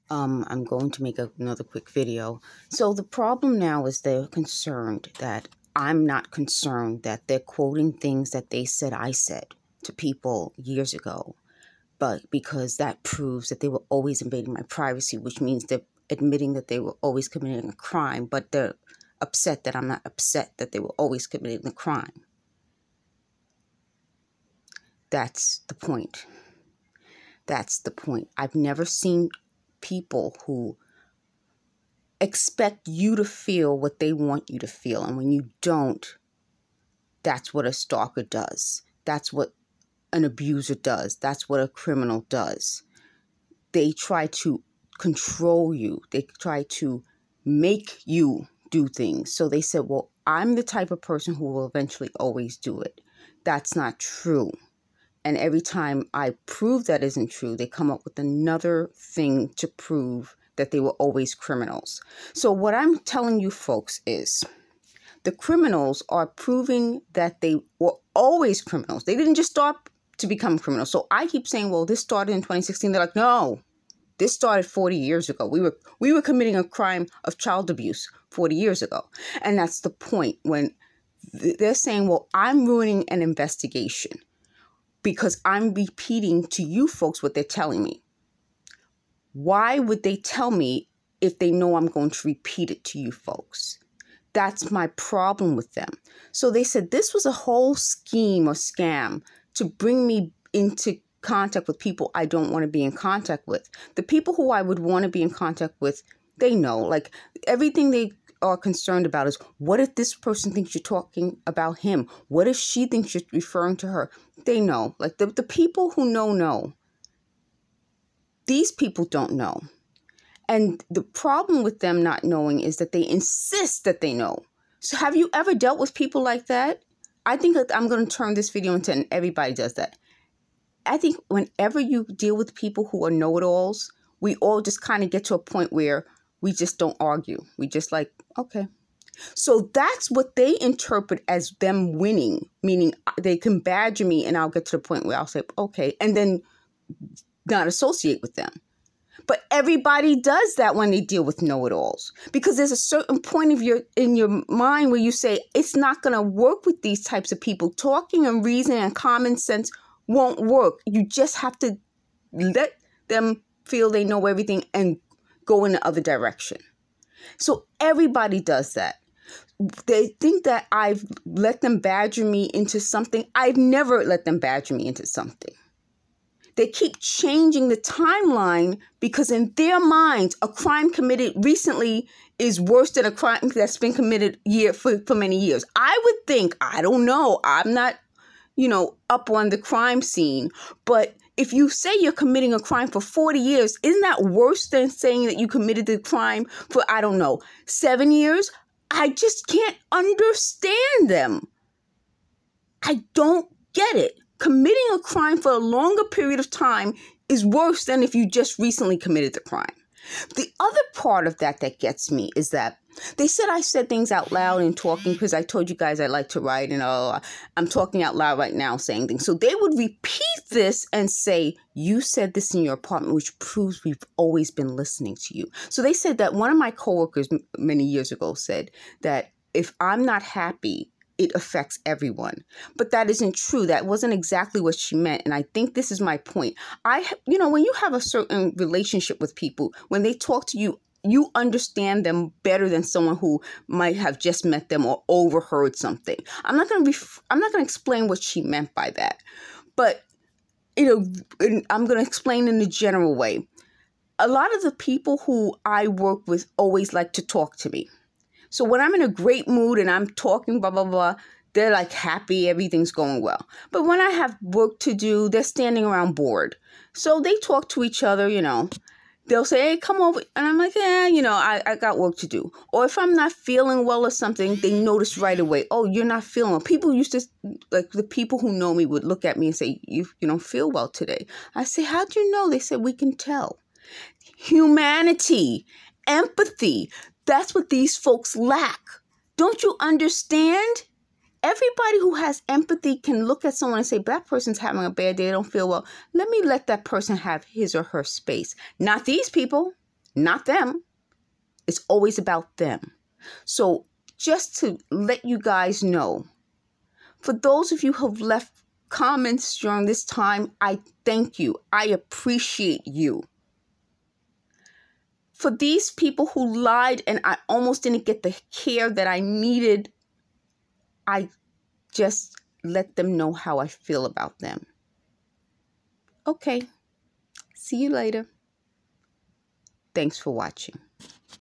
I'm going to make another quick video. So the problem now is they're concerned that I'm not concerned that they're quoting things that they said I said to people years ago, but because that proves that they were always invading my privacy, which means they're admitting that they were always committing a crime, but they're upset that I'm not upset that they were always committing the crime. That's the point. That's the point. I've never seen people who expect you to feel what they want you to feel. And when you don't, that's what a stalker does. That's what an abuser does. That's what a criminal does. They try to control you. They try to make you do things. So they said, well, I'm the type of person who will eventually always do it. That's not true. And every time I prove that isn't true, they come up with another thing to prove that they were always criminals. So what I'm telling you folks is the criminals are proving that they were always criminals. They didn't just start to become criminals. So I keep saying, well, this started in 2016. They're like, no, this started 40 years ago. We were committing a crime of child abuse 40 years ago. And that's the point when they're saying, well, I'm ruining an investigation because I'm repeating to you folks what they're telling me. Why would they tell me if they know I'm going to repeat it to you folks? That's my problem with them. So they said this was a whole scheme or scam to bring me into contact with people I don't want to be in contact with. The people who I would want to be in contact with, they know. Like everything they are concerned about is, what if this person thinks you're talking about him? What if she thinks you're referring to her? They know. Like the people who know. These people don't know. And the problem with them not knowing is that they insist that they know. So have you ever dealt with people like that? I think that I'm going to turn this video into, and everybody does that. I think whenever you deal with people who are know-it-alls, we all just kind of get to a point where we just don't argue. We just like, okay. So that's what they interpret as them winning, meaning they can badger me and I'll get to the point where I'll say, okay, and then not associate with them. But everybody does that when they deal with know-it-alls, because there's a certain point in your mind where you say, it's not going to work with these types of people. Talking and reasoning and common sense won't work. You just have to let them feel they know everything and go in the other direction. So everybody does that. They think that I've let them badger me into something. I've never let them badger me into something. They keep changing the timeline because in their minds, a crime committed recently is worse than a crime that's been committed for many years. I would think, I don't know, I'm not, up on the crime scene, but if you say you're committing a crime for 40 years, isn't that worse than saying that you committed the crime for, 7 years? I just can't understand them. I don't get it. Committing a crime for a longer period of time is worse than if you just recently committed the crime. The other part of that gets me is that they said I said things out loud and talking because I told you guys I like to write and I'm talking out loud right now saying things. So they would repeat this and say, you said this in your apartment, which proves we've always been listening to you. So they said that one of my coworkers many years ago said that if I'm not happy, it affects everyone. But that isn't true. That wasn't exactly what she meant. And I think this is my point. When you have a certain relationship with people, when they talk to you, you understand them better than someone who might have just met them or overheard something. I'm not going to explain what she meant by that. But, I'm going to explain in a general way. A lot of the people who I work with always like to talk to me. So when I'm in a great mood and I'm talking, blah, blah, blah, they're like happy, everything's going well. But when I have work to do, they're standing around bored. So they talk to each other, They'll say, hey, come over. And I'm like, I got work to do. Or if I'm not feeling well or something, they notice right away, oh, you're not feeling well. People used to, like the people who know me would look at me and say, you don't feel well today. I say, how'd you know? They said, we can tell. Humanity, empathy. That's what these folks lack. Don't you understand? Everybody who has empathy can look at someone and say, that person's having a bad day, they don't feel well. Let that person have his or her space. Not these people. not them. It's always about them. So just to let you guys know, for those of you who have left comments during this time, I thank you. I appreciate you. For these people who lied and I almost didn't get the care that I needed, I just let them know how I feel about them. Okay. See you later. Thanks for watching.